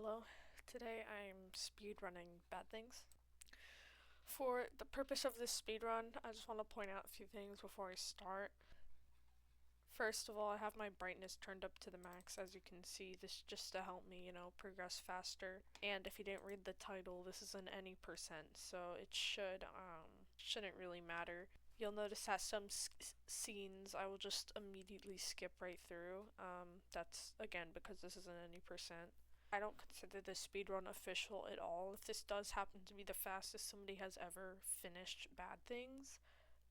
Hello, today I'm speedrunning bad things. For the purpose of this speedrun, I just want to point out a few things before I start. First of all, I have my brightness turned up to the max, as you can see. This is just to help me, progress faster. And if you didn't read the title, this is an any percent, so it shouldn't really matter. You'll notice that some scenes I will just immediately skip right through. That's, again, because this is an any percent. I don't consider this speedrun official at all. If this does happen to be the fastest somebody has ever finished bad things,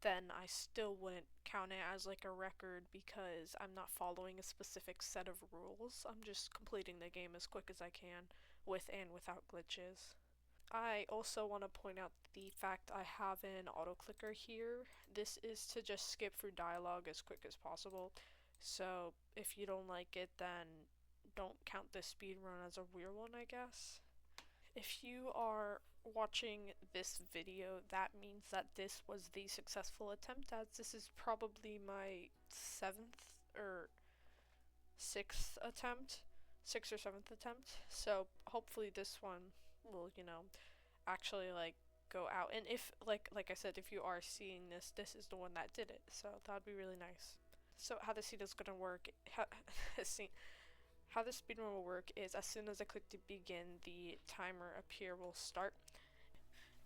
then I still wouldn't count it as like a record because I'm not following a specific set of rules. I'm just completing the game as quick as I can, with and without glitches. I also want to point out the fact I have an auto clicker here. This is to just skip through dialogue as quick as possible. So if you don't like it, then don't count this speedrun as a weird one, I guess. If you are watching this video, that means that this was the successful attempt, as this is probably my 7th or 6th attempt. 6th or 7th attempt. So hopefully this one will, actually go out. And if like I said, if you are seeing this, this is the one that did it. So that'd be really nice. So how the scene is gonna work, how the speedrun will work is as soon as I click to begin, the timer up here will start,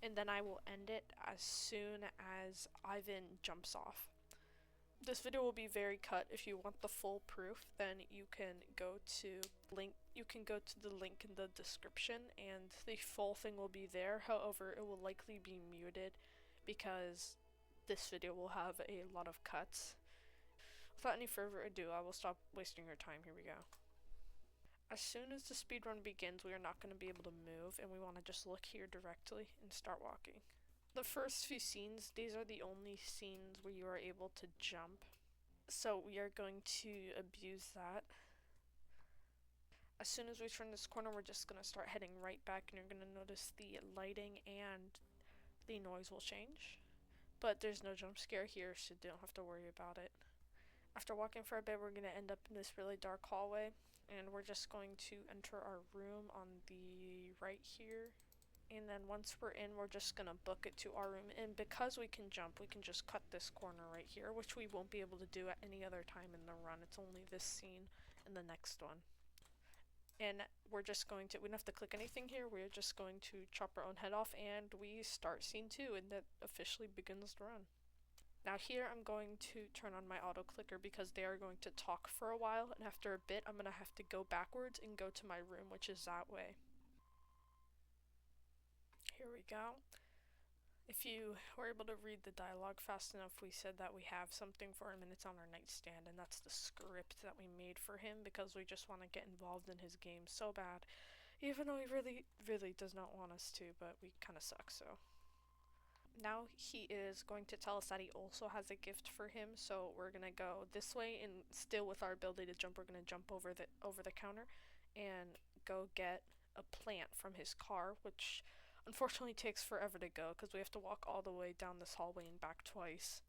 and then I will end it as soon as Ivan jumps off. This video will be very cut. If you want the full proof, then you can go to the link in the description and the full thing will be there. However, it will likely be muted because this video will have a lot of cuts. Without any further ado, I will stop wasting your time. Here we go. As soon as the speedrun begins, we are not going to be able to move, and we want to just look here directly and start walking. The first few scenes, these are the only scenes where you are able to jump, so we are going to abuse that. As soon as we turn this corner, we're just going to start heading right back, and you're going to notice the lighting and the noise will change. But there's no jump scare here, so don't have to worry about it. After walking for a bit, we're going to end up in this really dark hallway, and we're just going to enter our room on the right here. And then once we're in, we're just going to book it to our room. And because we can jump, we can just cut this corner right here, which we won't be able to do at any other time in the run. It's only this scene and the next one. And we don't have to click anything here. We're just going to chop our own head off, and we start scene 2, and that officially begins the run. Now here I'm going to turn on my auto clicker because they are going to talk for a while, and after a bit I'm going to have to go backwards and go to my room, which is that way. Here we go. If you were able to read the dialogue fast enough, we said that we have something for him and it's on our nightstand, and that's the script that we made for him because we just want to get involved in his game so bad, even though he really does not want us to, but we kind of suck, so. Now he is going to tell us that he also has a gift for him, so we're gonna go this way, and still with our ability to jump, we're gonna jump over the counter and go get a plant from his car, which unfortunately takes forever to go because we have to walk all the way down this hallway and back twice.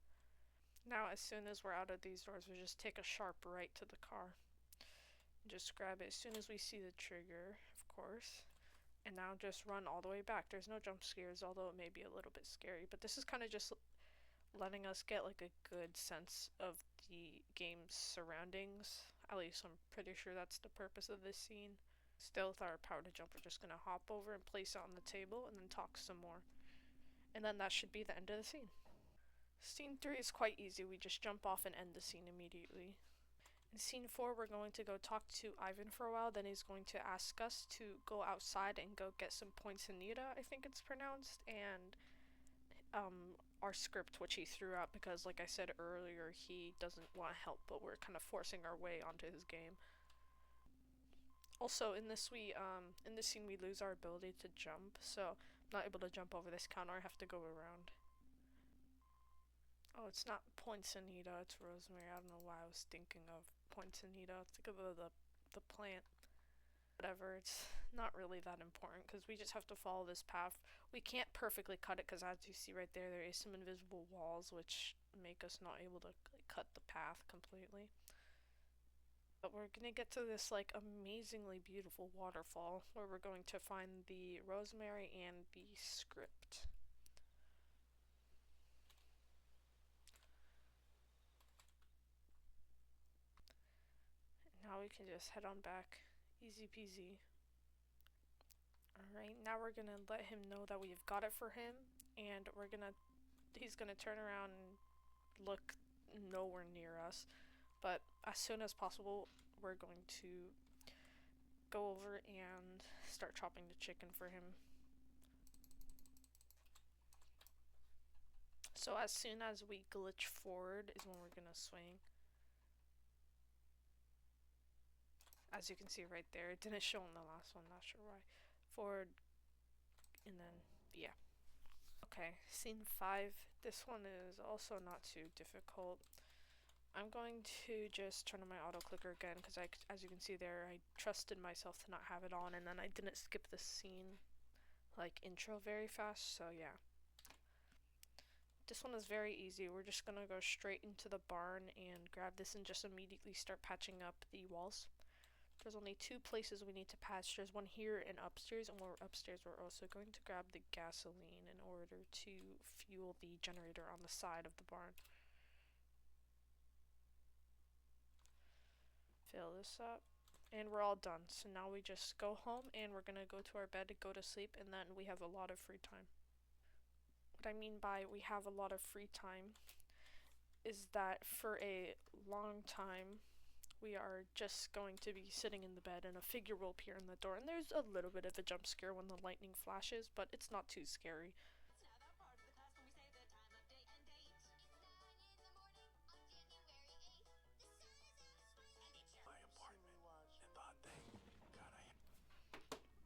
Now as soon as we're out of these doors, we just take a sharp right to the car. Just grab it as soon as we see the trigger, of course. And now just run all the way back. There's no jump scares, although it may be a little bit scary, but this is kind of just letting us get like a good sense of the game's surroundings. At least I'm pretty sure that's the purpose of this scene. Still, with our power to jump, we're just gonna hop over and place it on the table and then talk some more. And then that should be the end of the scene. Scene 3 is quite easy. We just jump off and end the scene immediately. In scene 4, we're going to go talk to Ivan for a while, then he's going to ask us to go outside and go get some poinsettia, I think it's pronounced, and our script, which he threw out because, like I said earlier, he doesn't want help, but we're kind of forcing our way onto his game. Also, in this scene, we lose our ability to jump, so I'm not able to jump over this counter, I have to go around. Oh, it's not poinsettia, it's rosemary. I don't know why I was thinking of poinsettia. Think of the plant. Whatever, it's not really that important because we just have to follow this path. We can't perfectly cut it because, as you see right there, there is some invisible walls which make us not able to cut the path completely. But we're gonna get to this like amazingly beautiful waterfall where we're going to find the rosemary and the script. Now we can just head on back. Easy peasy. Alright, now we're gonna let him know that we've got it for him, and he's gonna turn around and look nowhere near us. But as soon as possible, we're going to go over and start chopping the chicken for him. So as soon as we glitch forward is when we're gonna swing. As you can see right there, it didn't show in the last one, not sure why. Forward, and then, yeah. Okay, scene 5. This one is also not too difficult. I'm going to just turn on my auto clicker again because as you can see there, I trusted myself to not have it on, and then I didn't skip the scene, like, intro very fast, so yeah. This one is very easy. We're just gonna go straight into the barn and grab this and just immediately start patching up the walls. There's only 2 places we need to patch. There's one here and upstairs, and when we're upstairs, we're also going to grab the gasoline in order to fuel the generator on the side of the barn. Fill this up, and we're all done. So now we just go home, and we're gonna go to our bed to go to sleep, and then we have a lot of free time. What I mean by we have a lot of free time is that for a long time, we are just going to be sitting in the bed and a figure will appear in the door, and there's a little bit of a jump scare when the lightning flashes, but it's not too scary.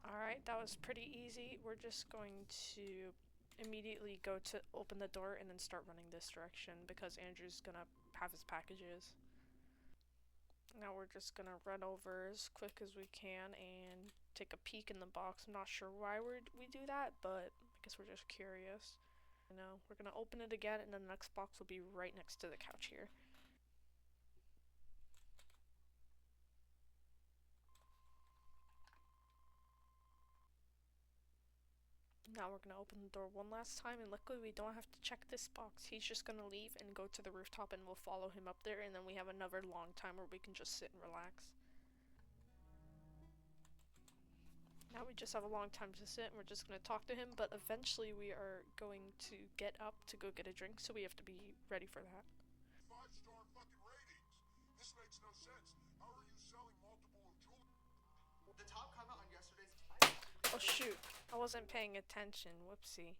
Alright, that was pretty easy. We're just going to immediately go to open the door and then start running this direction because Andrew's gonna have his packages. Now we're just gonna run over as quick as we can and take a peek in the box. I'm not sure why we do that, but I guess we're just curious. You know, we're gonna open it again, and then the next box will be right next to the couch here. Now we're gonna open the door one last time, and luckily we don't have to check this box. He's just gonna leave and go to the rooftop, and we'll follow him up there, and then we have another long time where we can just sit and relax. Now we just have a long time to sit, and we're just gonna talk to him, but eventually we are going to get up to go get a drink, so we have to be ready for that. 5-star fucking ratings. This makes no sense. How are you selling multiple of Julie? The top comment on yesterday's Oh shoot, I wasn't paying attention, whoopsie.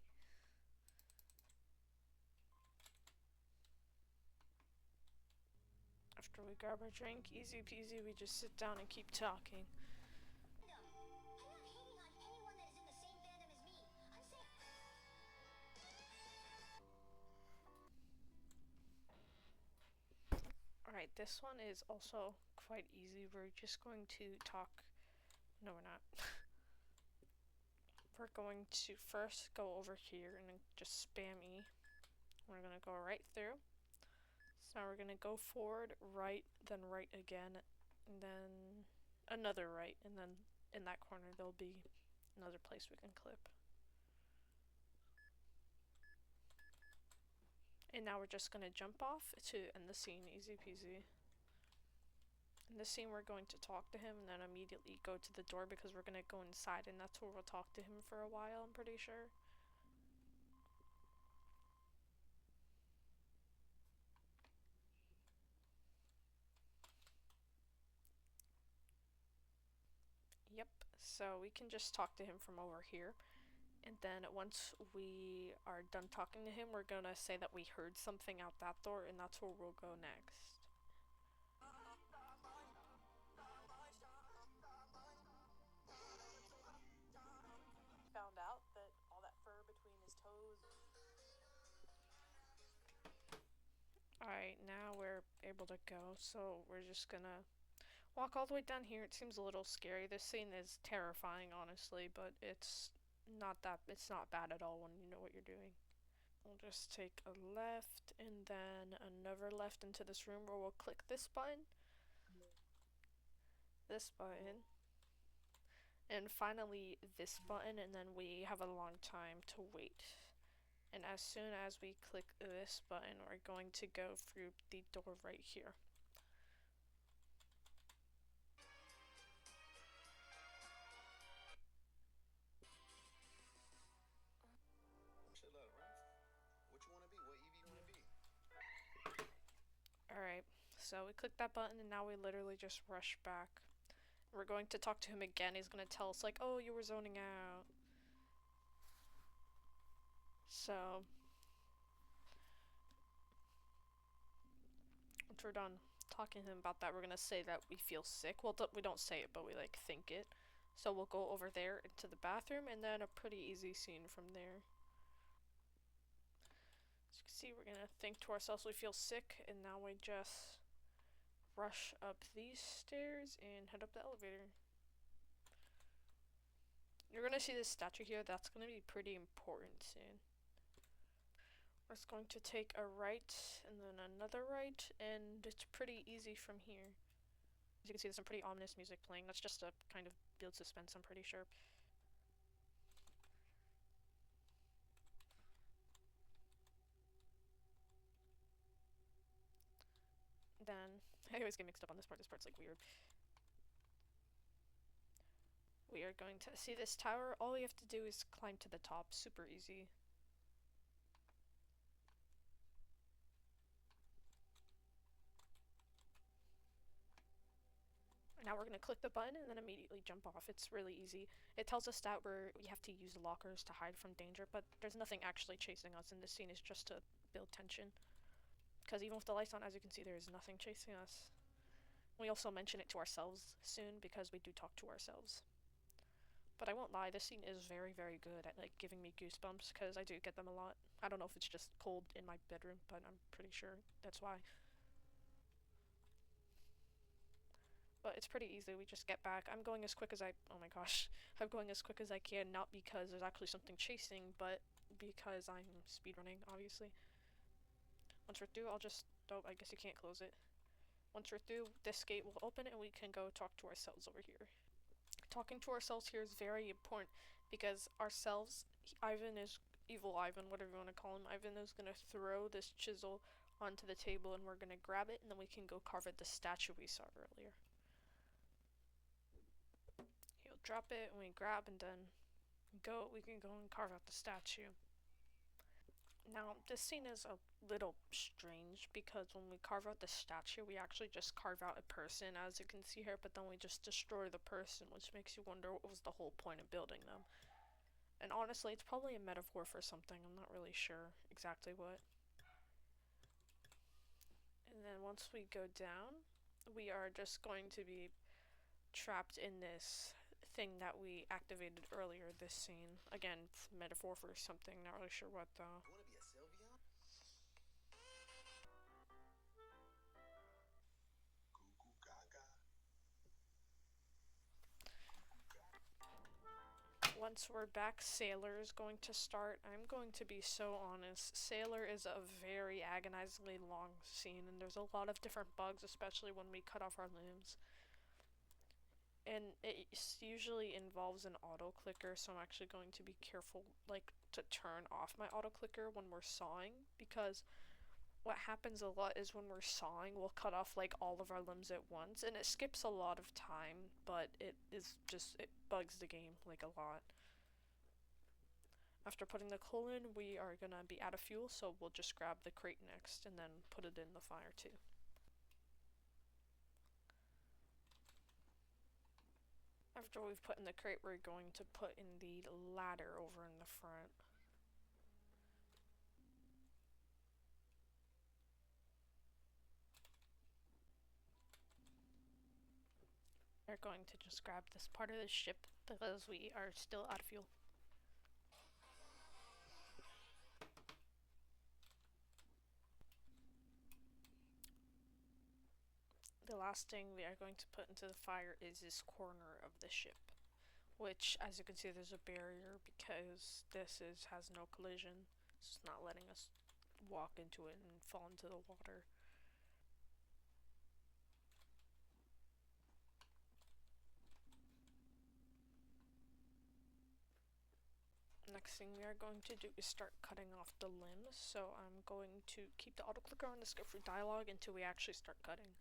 After we grab our drink, easy peasy, we just sit down and keep talking. Alright, this one is also quite easy. We're just going to talk. No, we're not. We're going to first go over here and then just spam E. We're gonna go right through. So now we're gonna go forward, right, then right again, and then another right, and then in that corner there'll be another place we can clip. And now we're just gonna jump off to end the scene, easy peasy. In this scene we're going to talk to him and then immediately go to the door because we're gonna go inside, and that's where we'll talk to him for a while, I'm pretty sure. Yep, so we can just talk to him from over here. And then once we are done talking to him, we're gonna say that we heard something out that door, and that's where we'll go next. Found out that all that fur between his toes. Alright, now we're able to go, so we're just gonna walk all the way down here. It seems a little scary. This scene is terrifying, honestly, but it's not bad at all when you know what you're doing. We'll just take a left and then another left into this room where we'll click this button. this button, and finally this button, and then we have a long time to wait. And as soon as we click this button, we're going to go through the door right here. Alright, so we click that button and now we literally just rush back. We're going to talk to him again. He's going to tell us like, oh, you were zoning out. So, once we're done talking to him about that, we're going to say that we feel sick. Well, we don't say it, but we like think it. So we'll go over there into the bathroom and then a pretty easy scene from there. As you can see, we're going to think to ourselves we feel sick, and now we just rush up these stairs and head up the elevator. You're gonna see this statue here, that's gonna be pretty important soon. We're just going to take a right and then another right, and it's pretty easy from here. As you can see, there's some pretty ominous music playing. That's just to kind of build suspense, I'm pretty sure. Then, I always get mixed up on this part. This part's like weird. We are going to see this tower. All you have to do is climb to the top. Super easy. Now we're going to click the button and then immediately jump off. It's really easy. It tells us that we have to use lockers to hide from danger, but there's nothing actually chasing us, and this scene is just to build tension. Because even with the lights on, as you can see, there is nothing chasing us. We also mention it to ourselves soon because we do talk to ourselves. But I won't lie, this scene is very, very good at like giving me goosebumps because I do get them a lot. I don't know if it's just cold in my bedroom, but I'm pretty sure that's why. But it's pretty easy. We just get back. I'm going as quick as oh my gosh. I'm going as quick as I can, not because there's actually something chasing, but because I'm speedrunning, obviously. Once we're through, oh, I guess you can't close it. Once we're through, this gate will open and we can go talk to ourselves over here. Talking to ourselves here is very important because ourselves, Evil Ivan, whatever you want to call him, Ivan is going to throw this chisel onto the table and we're going to grab it and then we can go carve at the statue we saw earlier. He'll drop it and we grab and then we can go and carve out the statue. Now, this scene is a little strange because when we carve out the statue, we actually just carve out a person, as you can see here, but then we just destroy the person, which makes you wonder what was the whole point of building them. And honestly, it's probably a metaphor for something, I'm not really sure exactly what. And then once we go down, we are just going to be trapped in this thing that we activated earlier, this scene. Again, metaphor for something, not really sure what though. Once we're back, Sailor is going to start. I'm going to be so honest. Sailor is a very agonizingly long scene, and there's a lot of different bugs, especially when we cut off our limbs. And it usually involves an auto clicker, so I'm actually going to be careful, like, to turn off my auto clicker when we're sawing, because what happens a lot is when we're sawing, we'll cut off like all of our limbs at once, and it skips a lot of time, but it bugs the game like a lot. After putting the coal in, we are gonna be out of fuel, so we'll just grab the crate next and then put it in the fire too. After we've put in the crate, we're going to put in the ladder over in the front. We're going to just grab this part of the ship because we are still out of fuel. The last thing we are going to put into the fire is this corner of the ship, which, as you can see, there's a barrier because has no collision. It's not letting us walk into it and fall into the water. next thing we are going to do is start cutting off the limbs, so I'm going to keep the auto clicker on the skip through dialogue until we actually start cutting.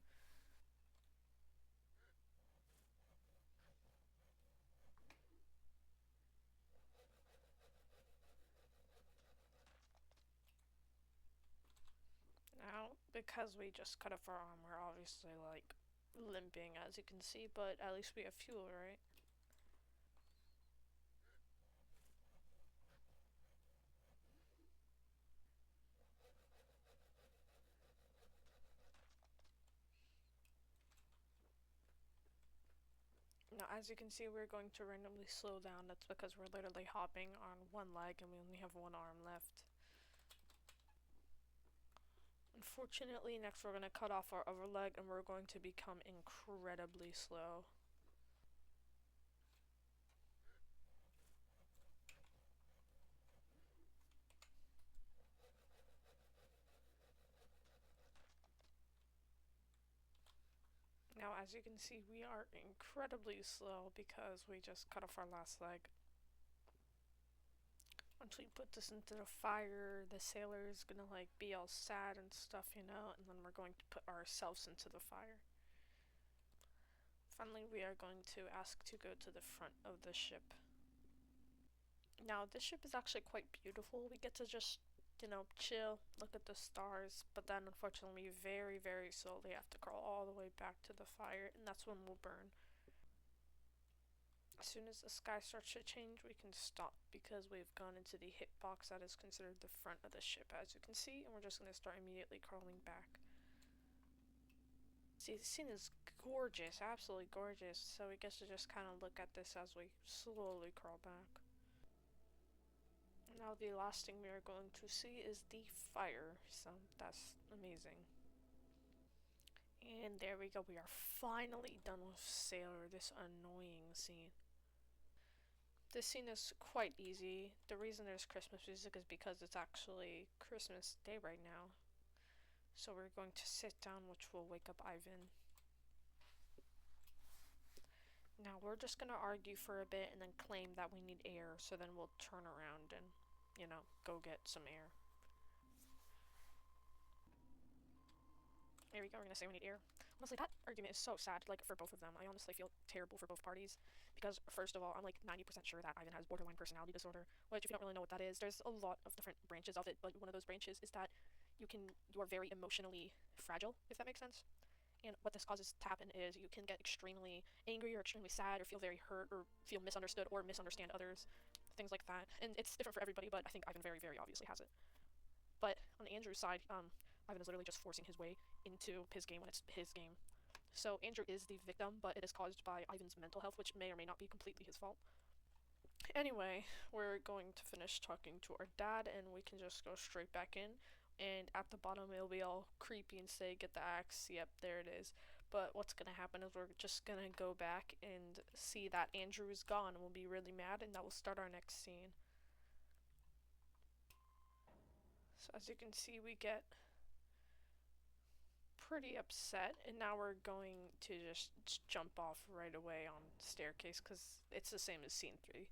Now, because we just cut off our arm, we're obviously like limping, as you can see, but at least we have fuel, right? Now, as you can see, we're going to randomly slow down. That's because we're literally hopping on one leg and we only have one arm left. Unfortunately, next we're going to cut off our other leg and we're going to become incredibly slow. Now, as you can see, we are incredibly slow because we just cut off our last leg. Once we put this into the fire, the sailor is gonna like be all sad and stuff, you know, and then we're going to put ourselves into the fire. Finally, we are going to ask to go to the front of the ship. Now, this ship is actually quite beautiful. We get to just, you know, chill, look at the stars, but then unfortunately, very, very slowly have to crawl all the way back to the fire, and that's when we'll burn. As soon as the sky starts to change, we can stop because we've gone into the hitbox that is considered the front of the ship, as you can see, and we're just going to start immediately crawling back. See, the scene is gorgeous, absolutely gorgeous, so we get to just kind of look at this as we slowly crawl back. Now the last thing we are going to see is the fire, so that's amazing. And there we go, we are finally done with Sailor, this annoying scene. This scene is quite easy. The reason there's Christmas music is because it's actually Christmas Day right now. So we're going to sit down, which will wake up Ivan. Now we're just going to argue for a bit and then claim that we need air, so then we'll turn around and, you know, go get some air. There we go, we're gonna say we need air. Honestly, that argument is so sad, like, for both of them. I honestly feel terrible for both parties, because, first of all, I'm, like, 90% sure that Ivan has borderline personality disorder, which, if you don't really know what that is, there's a lot of different branches of it, but one of those branches is that you are very emotionally fragile, if that makes sense. And what this causes to happen is you can get extremely angry or extremely sad or feel very hurt or feel misunderstood or misunderstand others, things like that. And it's different for everybody, but I think Ivan very, very obviously has it. But on Andrew's side, Ivan is literally just forcing his way into his game when it's his game. So Andrew is the victim, but it is caused by Ivan's mental health, which may or may not be completely his fault. Anyway, we're going to finish talking to our dad, and we can just go straight back in. And at the bottom, it'll be all creepy and say, "Get the axe." Yep, there it is. But what's gonna happen is we're just gonna go back and see that Andrew is gone, and we'll be really mad, and that will start our next scene. So as you can see, we get pretty upset, and now we're going to just jump off right away on the staircase because it's the same as scene 3.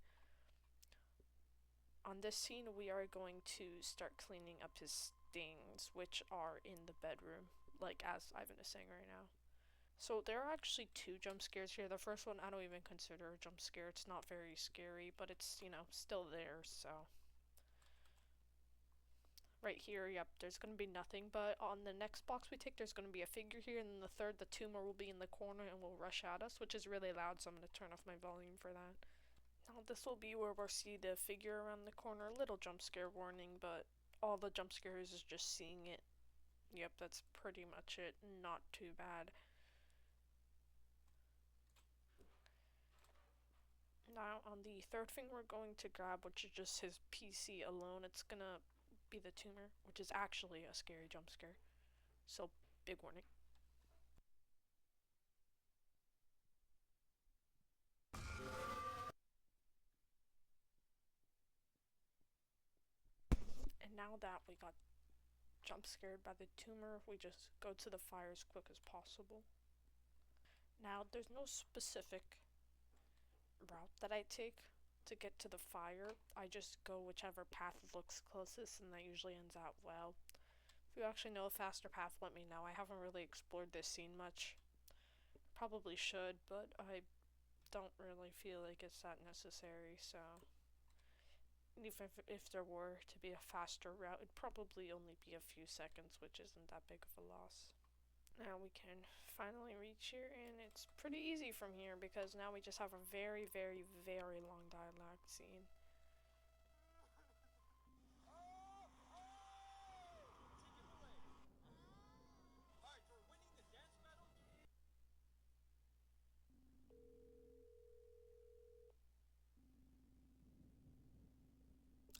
On this scene, we are going to start cleaning up his things, which are in the bedroom, like as Ivan is saying right now. So there are actually 2 jump scares here. The first one I don't even consider a jump scare. It's not very scary, but it's, you know, still there, so. Right here, yep, there's going to be nothing, but on the next box we take, there's going to be a figure here, and then the third, the tumor will be in the corner and will rush at us, which is really loud, so I'm going to turn off my volume for that. Now this will be where we'll see the figure around the corner. Little jump scare warning, but all the jump scares is just seeing it. Yep, that's pretty much it. Not too bad. Now on the third thing we're going to grab, which is just his PC alone, it's gonna be the tumor, which is actually a scary jump scare. So, big warning. And now that we got jump scared by the tumor, we just go to the fire as quick as possible. Now, there's no specific route that I take. to get to the fire, I just go whichever path looks closest, and that usually ends out well. If you actually know a faster path, let me know. I haven't really explored this scene much. Probably should, but I don't really feel like it's that necessary, so even if there were to be a faster route, it'd probably only be a few seconds, which isn't that big of a loss. Now we can finally reach here, and it's pretty easy from here because now we just have a very, very, very long dialogue scene.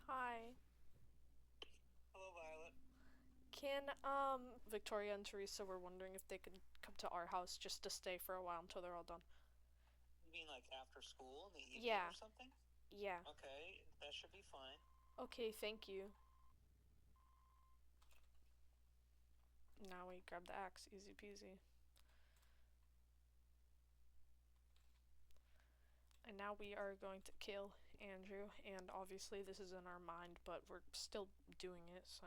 Hi. Hello, Violet. Can, Victoria and Teresa were wondering if they could come to our house just to stay for a while until they're all done. You mean like after school in the evening Yeah. or something? Yeah. Okay, that should be fine. Okay, thank you. Now we grab the axe, easy peasy. And now we are going to kill Andrew, and obviously this is in our mind, but we're still doing it, so.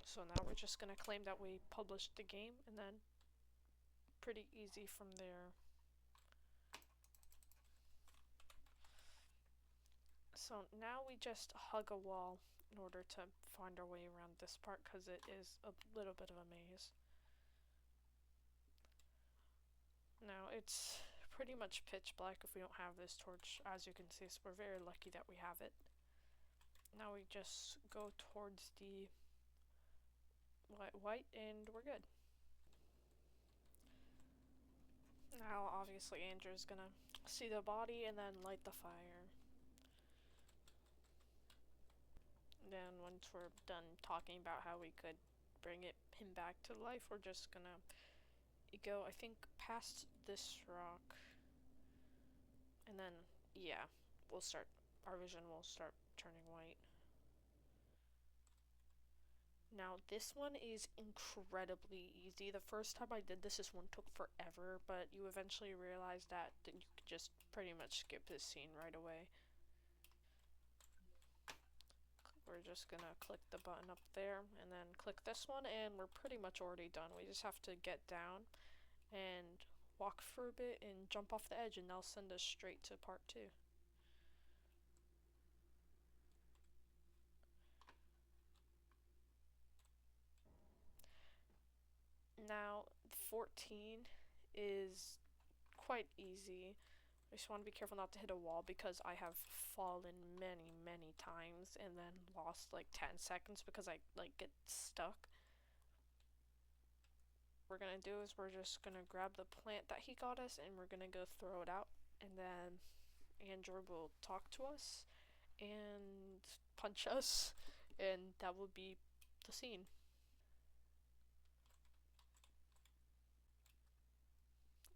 So now we're just gonna claim that we published the game, and then pretty easy from there. So now we just hug a wall in order to find our way around this part, because it is a little bit of a maze. Now it's pretty much pitch black if we don't have this torch, as you can see, so we're very lucky that we have it. Now we just go towards the white and we're good. Now obviously Andrew's gonna see the body and then light the fire. Then once we're done talking about how we could bring him back to life, we're just gonna go, I think, past this rock. And then, yeah, our vision will start turning white. Now, this one is incredibly easy. The first time I did this one took forever, but you eventually realize that you could just pretty much skip this scene right away. We're just gonna click the button up there, and then click this one, and we're pretty much already done. We just have to get down and walk for a bit and jump off the edge, and they'll send us straight to part 2. Now, 14 is quite easy. I just want to be careful not to hit a wall because I have fallen many, many times and then lost like 10 seconds because I get stuck. What we're gonna do is we're just gonna grab the plant that he got us and we're gonna go throw it out, and then Andrew will talk to us and punch us, and that will be the scene.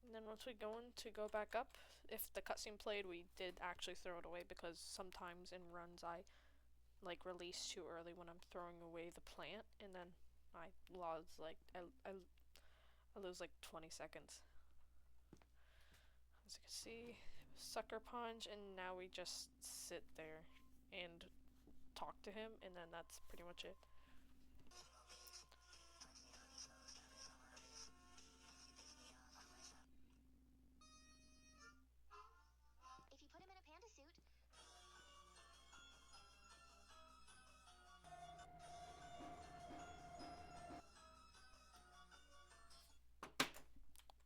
And then once we go back up, if the cutscene played, we did actually throw it away because sometimes in runs I release too early when I'm throwing away the plant, and then I lose I lose like 20 seconds. As you can see, sucker punch, and now we just sit there and talk to him, and then that's pretty much it. If you put him in a panda suit.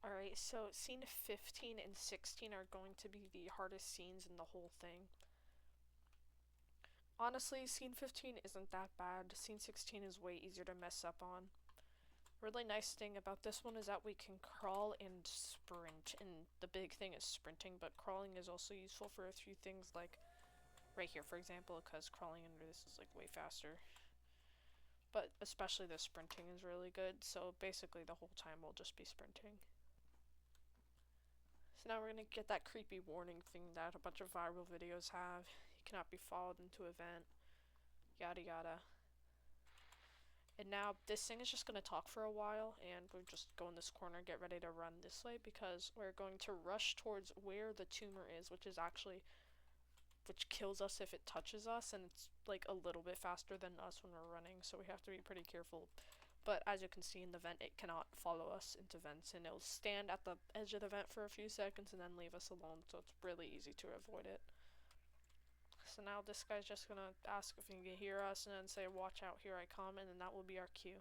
Alright, so scene 15 and 16 are going to be the hardest scenes in the whole thing. Honestly, scene 15 isn't that bad. Scene 16 is way easier to mess up on. Really nice thing about this one is that we can crawl and sprint, and the big thing is sprinting, but crawling is also useful for a few things, like right here, for example, because crawling under this is like way faster. But especially the sprinting is really good, so basically the whole time we'll just be sprinting. So now we're gonna get that creepy warning thing that a bunch of viral videos have. You cannot be followed into event, yada yada. And now this thing is just going to talk for a while, and we're just go in this corner, get ready to run this way, because we're going to rush towards where the tumor is, which kills us if it touches us, and it's like a little bit faster than us when we're running, so we have to be pretty careful. But as you can see in the vent, it cannot follow us into vents, and it'll stand at the edge of the vent for a few seconds and then leave us alone, so it's really easy to avoid it. So now this guy's just gonna ask if he can hear us and then say, "Watch out, here I come," and then that will be our cue.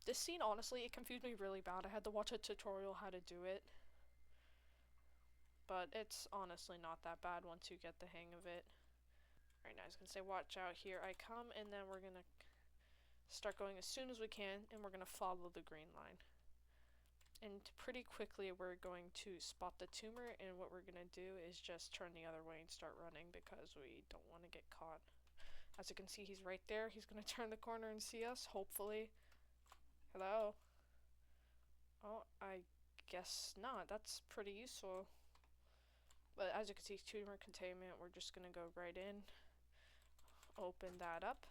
This scene, honestly, it confused me really bad. I had to watch a tutorial how to do it. But it's honestly not that bad once you get the hang of it. Alright, now he's gonna say, "Watch out, here I come," and then we're gonna start going as soon as we can, and we're gonna follow the green line. And pretty quickly we're going to spot the tumor, and what we're gonna do is just turn the other way and start running because we don't want to get caught. As you can see, he's right there. He's gonna turn the corner and see us, hopefully. Hello? Oh, I guess not. That's pretty useful. But as you can see, tumor containment, we're just gonna go right in, open that up.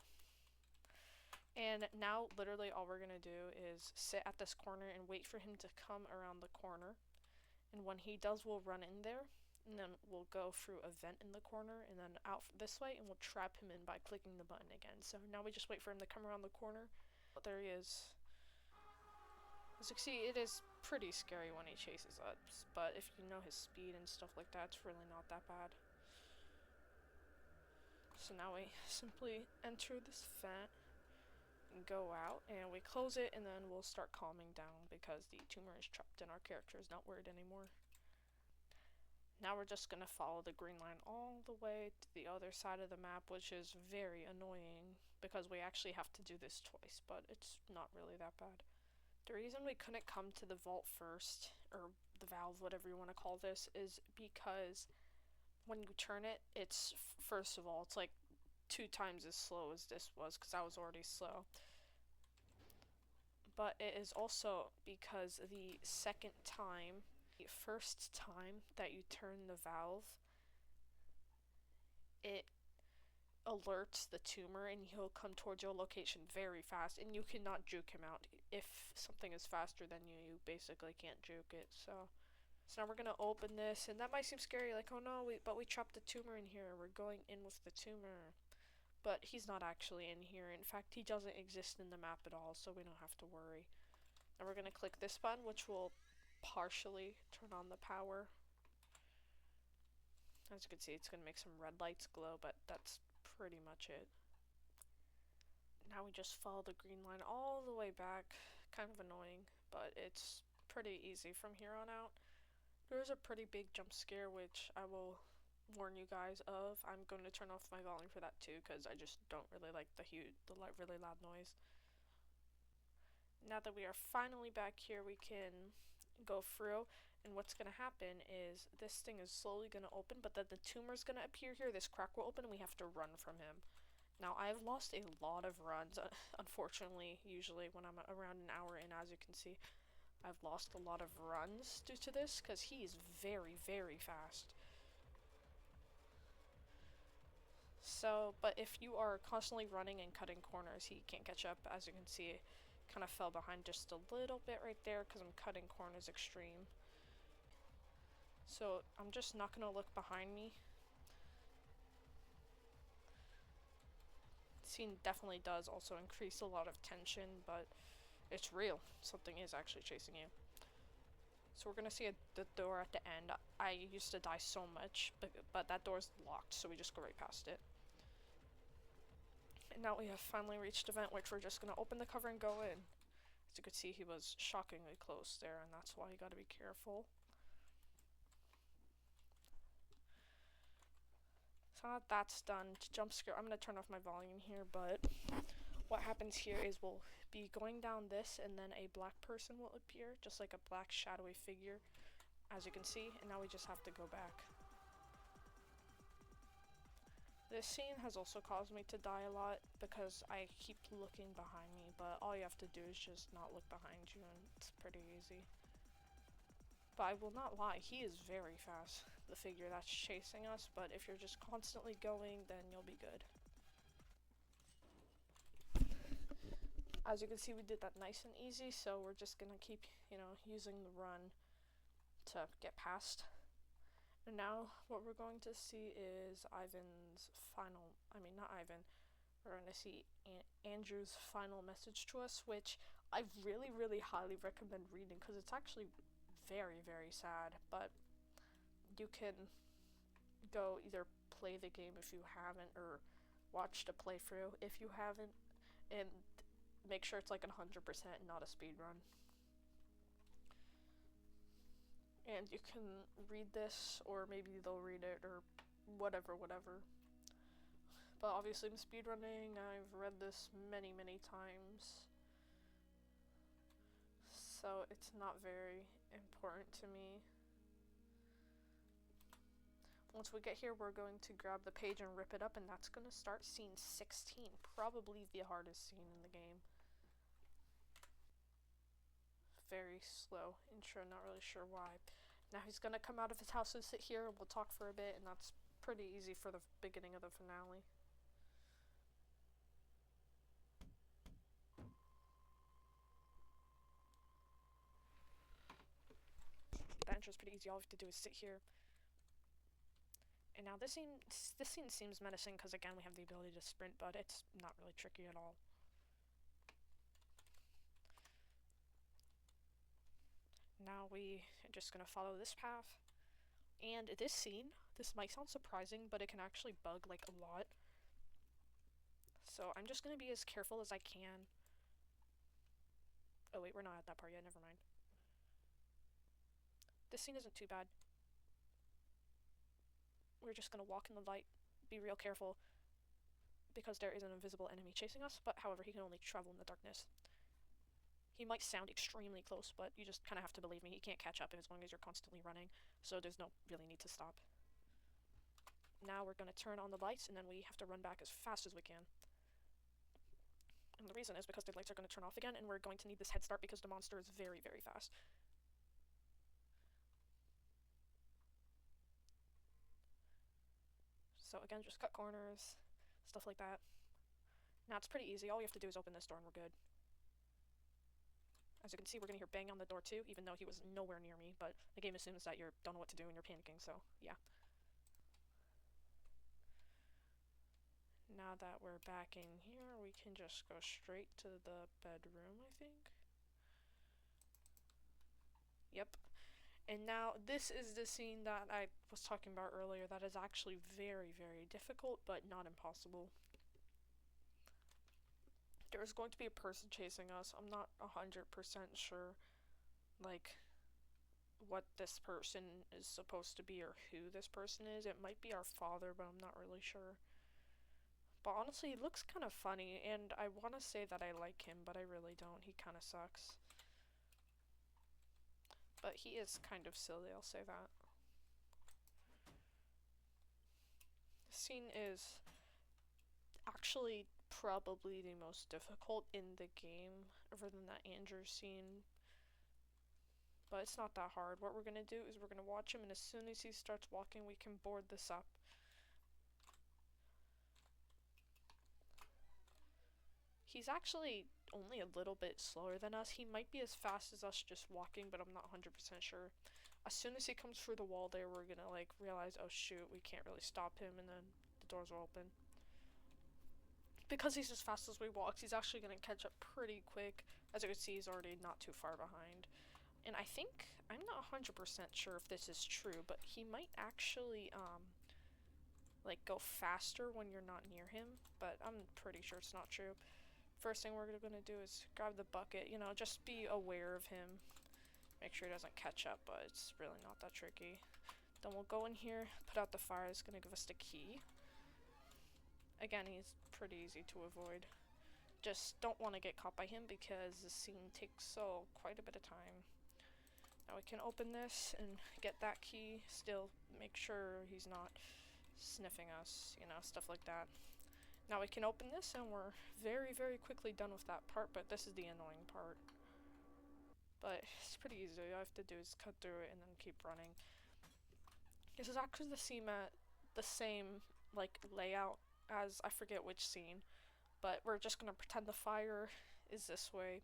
And now, literally, all we're gonna do is sit at this corner and wait for him to come around the corner. And when he does, we'll run in there, and then we'll go through a vent in the corner, and then out this way, and we'll trap him in by clicking the button again. So now we just wait for him to come around the corner. But there he is. As you can see, it is pretty scary when he chases us, but if you know his speed and stuff like that, it's really not that bad. So now we simply enter this vent, go out, and we close it, and then we'll start calming down because the tumor is trapped and our character is not worried anymore. Now we're just gonna follow the green line all the way to the other side of the map, which is very annoying because we actually have to do this twice, but it's not really that bad. The reason we couldn't come to the vault first, or the valve, whatever you want to call this, is because when you turn it, it's, first of all, it's like 2 times as slow as this was, because I was already slow. But it is also because the first time that you turn the valve, it alerts the tumor and he'll come towards your location very fast, and you cannot juke him out. If something is faster than you, you basically can't juke it. So now we're gonna open this, and that might seem scary, like, oh no, but we trapped the tumor in here, we're going in with the tumor. But he's not actually in here. In fact, he doesn't exist in the map at all, so we don't have to worry. And we're gonna click this button, which will partially turn on the power. As you can see, it's gonna make some red lights glow, but that's pretty much it. Now we just follow the green line all the way back. Kind of annoying, but it's pretty easy from here on out. There's a pretty big jump scare, which I will warn you guys of. I'm going to turn off my volume for that too, because I just don't really like the really loud noise. Now that we are finally back here, we can go through, and what's going to happen is this thing is slowly going to open, but then the tumor's going to appear here, this crack will open, and we have to run from him. Now, I've lost a lot of runs, unfortunately. Usually when I'm around an hour in, as you can see, I've lost a lot of runs due to this, because he is very, very fast. So, but if you are constantly running and cutting corners, he can't catch up. As you can see, kind of fell behind just a little bit right there because I'm cutting corners extreme. So I'm just not going to look behind me. The scene definitely does also increase a lot of tension, but it's real. Something is actually chasing you. So we're going to see the door at the end. I used to die so much, but that door's locked, so we just go right past it. And now we have finally reached a vent, which we're just going to open the cover and go in. As you can see, he was shockingly close there, and that's why you got to be careful. So now that that's done, jump scare, I'm going to turn off my volume here, but what happens here is we'll be going down this, and then a black person will appear, just like a black shadowy figure, as you can see, and now we just have to go back. This scene has also caused me to die a lot because I keep looking behind me, but all you have to do is just not look behind you, and it's pretty easy. But I will not lie, he is very fast, the figure that's chasing us, but if you're just constantly going, then you'll be good. As you can see, we did that nice and easy, so we're just gonna keep, using the run to get past. And now what we're going to see is Ivan's final, not Ivan, we're going to see Andrew's final message to us, which I really, really highly recommend reading because it's actually very, very sad, but you can go either play the game if you haven't or watch the playthrough if you haven't, and make sure it's like 100% not a speed run. And you can read this, or maybe they'll read it, or whatever. But obviously in speedrunning, I've read this many, many times, so it's not very important to me. Once we get here, we're going to grab the page and rip it up, and that's going to start scene 16, probably the hardest scene in the game. Very slow intro, not really sure why. Now he's gonna come out of his house and sit here, and we'll talk for a bit, and that's pretty easy for the beginning of the finale. The intro's pretty easy. All we have to do is sit here. And now this scene seems menacing because again we have the ability to sprint, but it's not really tricky at all. Now we are just gonna follow this path. And this scene, this might sound surprising, but it can actually bug like a lot. So I'm just gonna be as careful as I can. Oh wait, we're not at that part yet, never mind. This scene isn't too bad. We're just gonna walk in the light, be real careful, because there is an invisible enemy chasing us, but however, he can only travel in the darkness. He might sound extremely close, but you just kind of have to believe me, he can't catch up as long as you're constantly running, so there's no really need to stop. Now we're going to turn on the lights, and then we have to run back as fast as we can. And the reason is because the lights are going to turn off again, and we're going to need this head start because the monster is very, very fast. So again, just cut corners, stuff like that. Now it's pretty easy, all we have to do is open this door and we're good. As you can see, we're going to hear bang on the door too, even though he was nowhere near me, but the game assumes that you don't know what to do and you're panicking, so yeah. Now that we're back in here, we can just go straight to the bedroom, I think. Yep. And now this is the scene that I was talking about earlier that is actually very, very difficult, but not impossible. There's going to be a person chasing us. I'm not 100% sure, like, what this person is supposed to be or who this person is. It might be our father, but I'm not really sure. But honestly, he looks kind of funny, and I want to say that I like him, but I really don't. He kind of sucks. But he is kind of silly, I'll say that. The scene is actually probably the most difficult in the game, other than that Andrew scene. But it's not that hard. What we're going to do is we're going to watch him, and as soon as he starts walking, we can board this up. He's actually only a little bit slower than us. He might be as fast as us just walking, but I'm not 100% sure. As soon as he comes through the wall there, we're gonna like realize, oh shoot, we can't really stop him, and then the doors will open. Because he's as fast as we walked, he's actually gonna catch up pretty quick. As you can see, he's already not too far behind. And I think, I'm not 100% sure if this is true, but he might actually, like go faster when you're not near him, but I'm pretty sure it's not true. First thing we're gonna do is grab the bucket, just be aware of him. Make sure he doesn't catch up, but it's really not that tricky. Then we'll go in here, put out the fire. It's gonna give us the key. Again, he's pretty easy to avoid. Just don't want to get caught by him because the scene takes quite a bit of time. Now we can open this and get that key. Still make sure he's not sniffing us, stuff like that. Now we can open this, and we're very, very quickly done with that part, but this is the annoying part. But it's pretty easy. All I have to do is cut through it and then keep running. This is actually the same like layout as, I forget which scene, but we're just gonna pretend the fire is this way,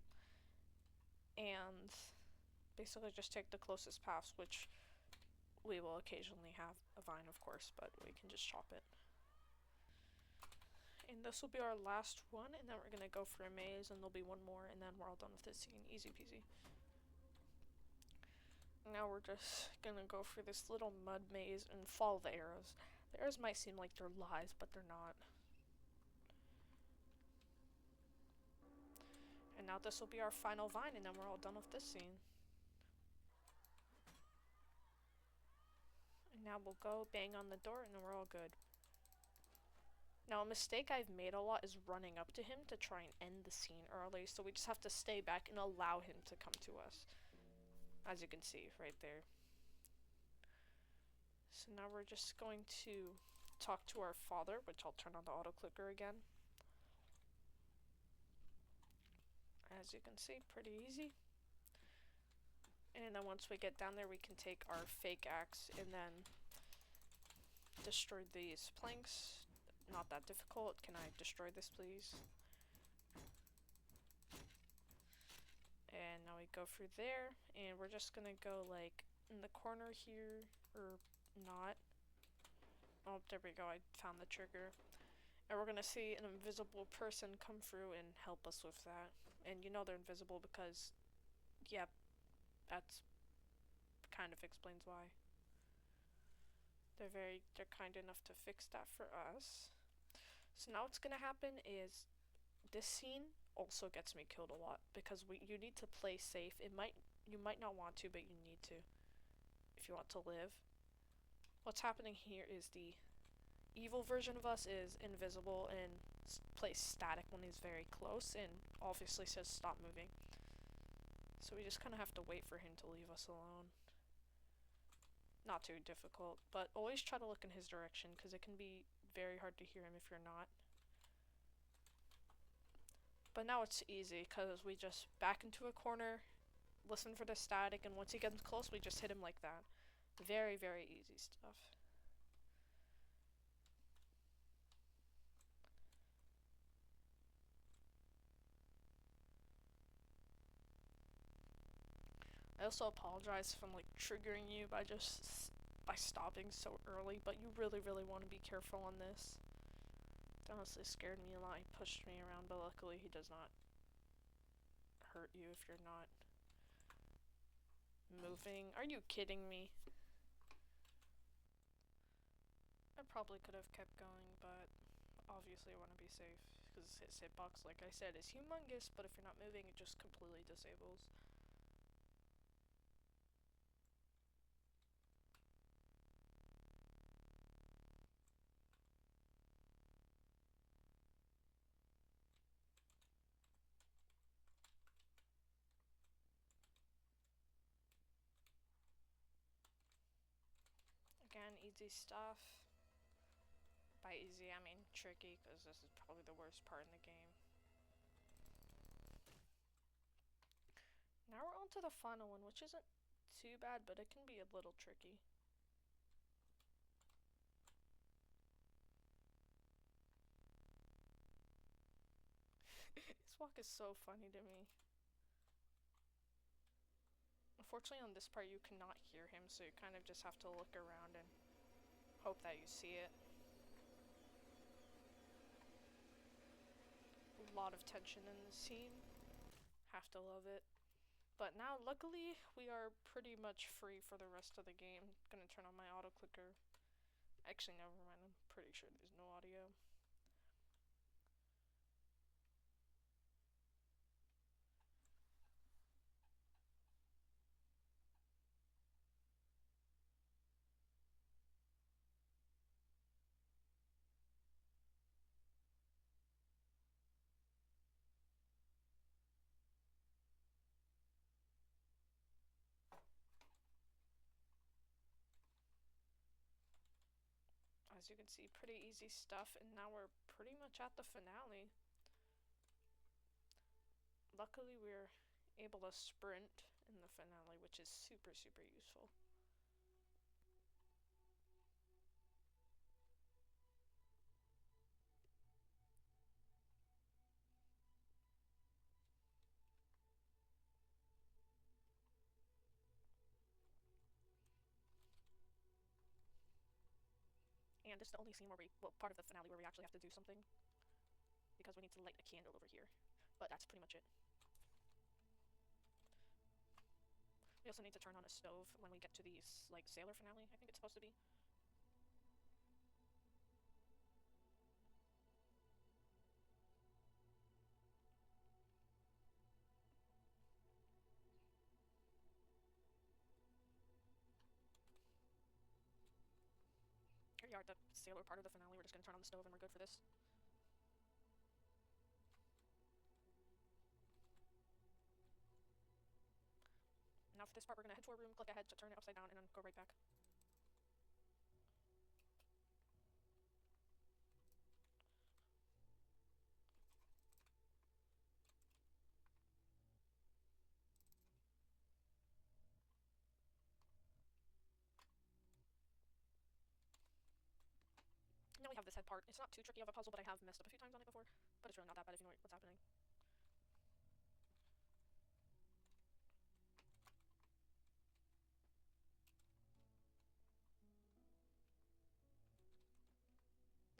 and basically just take the closest paths, which we will occasionally have a vine, of course, but we can just chop it. And this will be our last one, and then we're gonna go for a maze, and there'll be one more, and then we're all done with this scene. Easy peasy. Now we're just gonna go through this little mud maze and follow the arrows. The arrows might seem like they're lies, but they're not. And now this will be our final vine, and then we're all done with this scene. And now we'll go bang on the door, and then we're all good. Now, a mistake I've made a lot is running up to him to try and end the scene early, so we just have to stay back and allow him to come to us. As you can see, right there. So now we're just going to talk to our father, which I'll turn on the auto clicker again. As you can see, pretty easy. And then once we get down there, we can take our fake axe and then destroy these planks. Not that difficult. Can I destroy this, please? And now we go through there, and we're just gonna go like in the corner here, or not. Oh, there we go, I found the trigger. And we're gonna see an invisible person come through and help us with that. And you know they're invisible because, yep, that's kind of explains why. They're kind enough to fix that for us. So now what's gonna happen is this scene also gets me killed a lot because you need to play safe. You might not want to, but you need to if you want to live. What's happening here is the evil version of us is invisible and plays static when he's very close, and obviously says stop moving. So we just kind of have to wait for him to leave us alone. Not too difficult, but always try to look in his direction because it can be very hard to hear him if you're not. But now it's easy because we just back into a corner, listen for the static, and once he gets close, we just hit him like that. Very, very easy stuff. I also apologize if I'm like triggering you by stopping so early, but you really, really want to be careful on this. It honestly scared me a lot. He pushed me around, but luckily he does not hurt you if you're not moving. Are you kidding me? I probably could have kept going, but obviously I want to be safe because his hitbox, like I said, is humongous, but if you're not moving, it just completely disables. Again, easy stuff. By easy, I mean tricky, because this is probably the worst part in the game. Now we're on to the final one, which isn't too bad, but it can be a little tricky. This walk is so funny to me. Unfortunately, on this part, you cannot hear him, so you kind of just have to look around and hope that you see it. A lot of tension in the scene. Have to love it. But now, luckily, we are pretty much free for the rest of the game. Gonna turn on my auto clicker. Actually, never mind. I'm pretty sure there's no audio. As you can see, pretty easy stuff, and now we're pretty much at the finale. Luckily, we're able to sprint in the finale, which is super, super useful. And this is the only scene where part of the finale where we actually have to do something. Because we need to light a candle over here. But that's pretty much it. We also need to turn on a stove when we get to these, like, sailor finale, I think it's supposed to be. Here you are at the sailor part of the finale. We're just gonna turn on the stove and we're good for this. Now for this part, we're gonna head to our room, click ahead to turn it upside down, and then go right back. Now we have this head part. It's not too tricky of a puzzle, but I have messed up a few times on it before. But it's really not that bad if you know what's happening.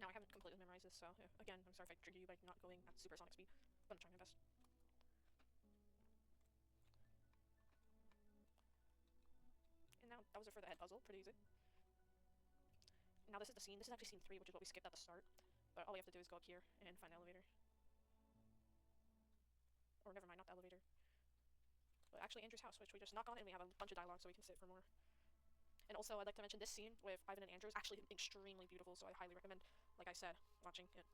Now I haven't completely memorized this, so again, I'm sorry if I trigger you by not going at supersonic speed, but I'm trying my best. And now that was it for the head puzzle, pretty easy. Now this is the scene. This is actually scene 3, which is what we skipped at the start. But all we have to do is go up here and find the elevator. Or never mind, not the elevator. But actually Andrew's house, which we just knock on, and we have a bunch of dialogue so we can sit for more. And also, I'd like to mention this scene with Ivan and Andrew is actually extremely beautiful, so I highly recommend, like I said, watching it.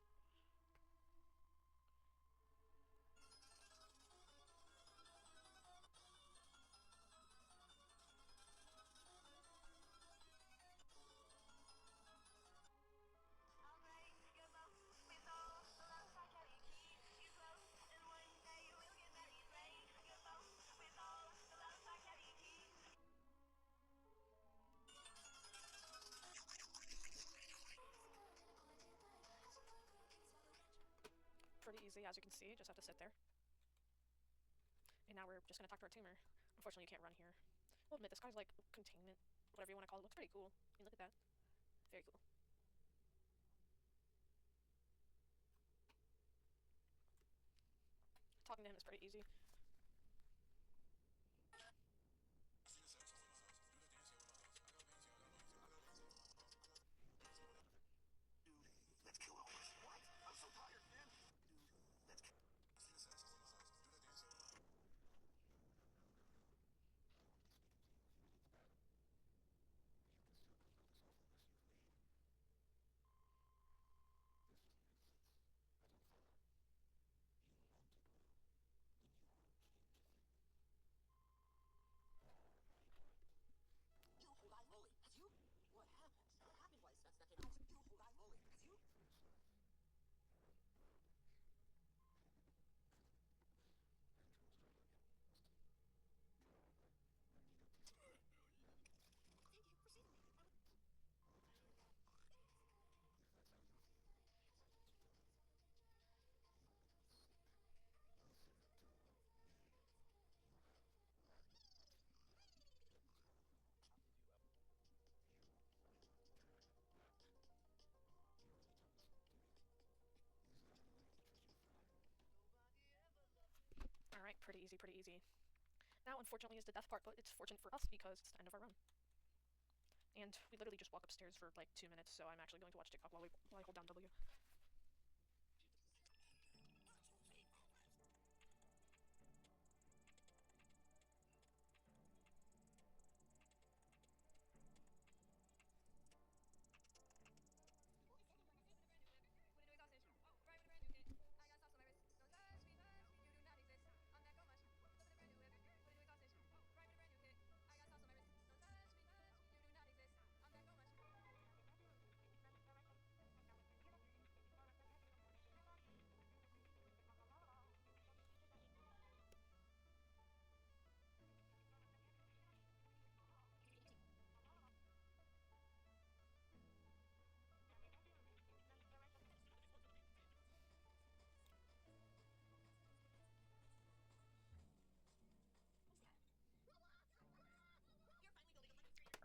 Pretty easy, as you can see, just have to sit there. And now we're just gonna talk to our tumor. Unfortunately, you can't run here. I'll admit, this guy's like containment, whatever you want to call it, looks pretty cool. I mean, look at that. Very cool. Talking to him is pretty easy. Alright, pretty easy, pretty easy. Now, unfortunately, is the death part, but it's fortunate for us because it's the end of our run. And we literally just walk upstairs for like 2 minutes, so I'm actually going to watch TikTok while I hold down W.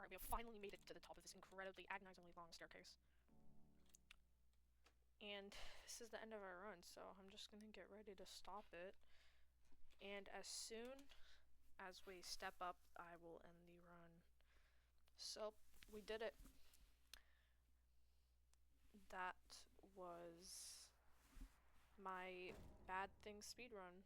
Alright, we have finally made it to the top of this incredibly agonizingly long staircase. And this is the end of our run, so I'm just gonna get ready to stop it. And as soon as we step up, I will end the run. So, we did it. That was my bad thing speedrun.